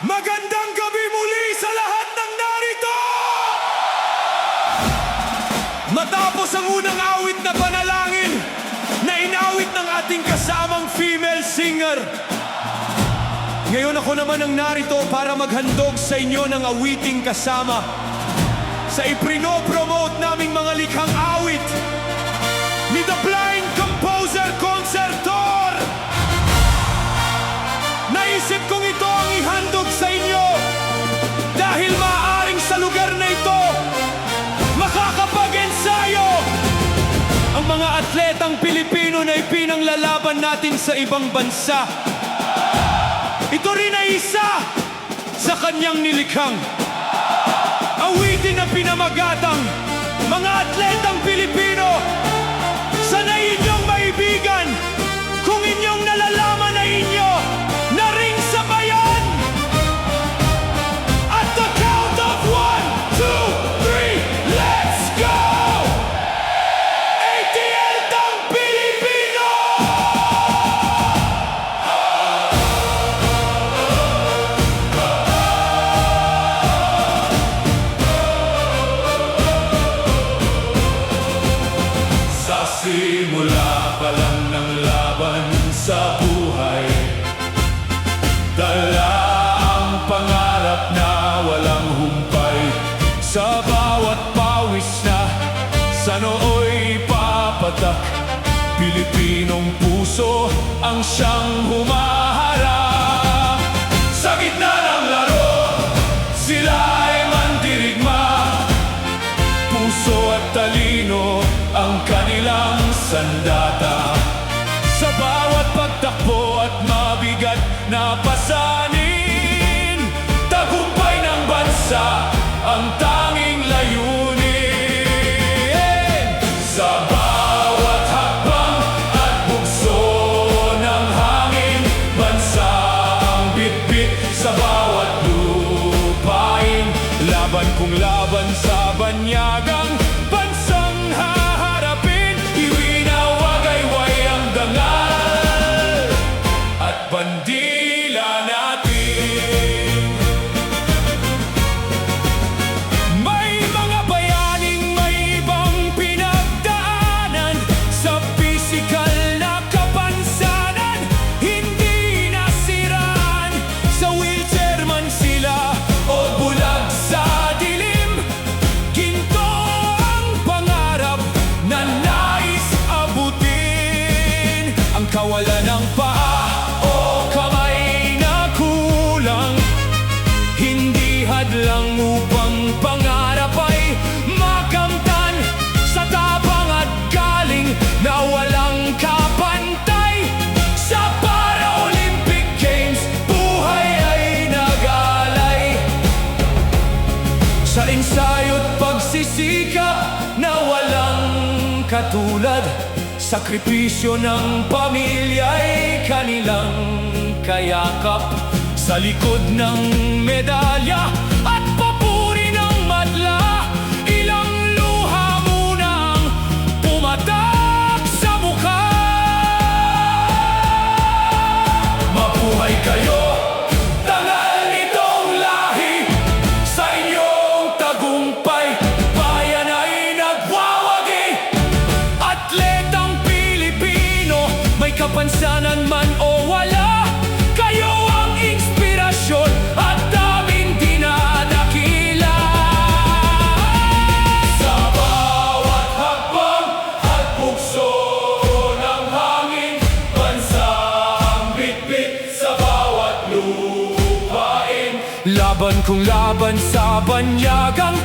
Magandang gabi muli sa lahat ng narito! Matapos ang unang awit na panalangin na inawit ng ating kasamang female singer, ngayon ako naman ang narito para maghandog sa inyo ng awiting kasama sa iprino-promote naming mga likhang awit ni The Blind Composer Concertor. Naisip kong ito ang ihandog sa inyo dahil maaaring sa lugar na ito makakapag-ensayo ang mga atletang Pilipino na ipinanglalaban natin sa ibang bansa. Ito rin ay isa sa kanyang nilikhang awitin na pinamagatang mga atletang Pilipino. Sanay inyong maibigan kung inyong nalalaman na inyo na ring sabayan. At the count of 1, 2, 3, let's go! ATL Tang Pilipino! Sa simula pa lang ng laban sa buhay, dala ang pangarap na walang humpay. Sa bawat pawis na sa nooy papatak, Pilipinong puso ang siyang humaharap. Sa gitna ng laro, sila ay mandirigma. Puso at talino ang kanilang sandata. Sa bawat pagtakbo at mabigat na pasanin, tagumpay ng bansa ang tanging layunin. Sa bawat hakbang at bugso ng hangin, bansa ang bitbit sa bawat lupain. Laban kung laban sa banyagang bansang haharapin, iwinawagayway ang dangal at bandila natin. May mga bayaning may ibang pinagdaanan sa pisikal na kapansanan, hindi nasiraan sa wheelchair man sila o bulag sa dilim. Ginto ang pangarap na nais abutin. Ang kawalan ng paa o kamay na kulang, hindi hadlang upang pangarap ay makamtan. Sa tapang at galing na walang kapantay, sa Para-Olympic Games buhay ay nag-alay. Sa ensayo't pagsisikap na walang katulad, sakripisyo ng pamilya'y kanilang kayakap. Sa likod ng medalya at papuri ng madla, ilang luha munang pumatak sa mukha. Mabuhay kayo, dangal nitong lahi, sa inyong tagumpay bayan ay nagwawagi. Atletang Pilipino, may kapansanan man o wala, kayo ang inspirasyon at daming dinadakila. Sa bawat hakbang at bugso ng hangin, bansa ang bitbit sa bawat lupain. Laban kung laban sa banyagang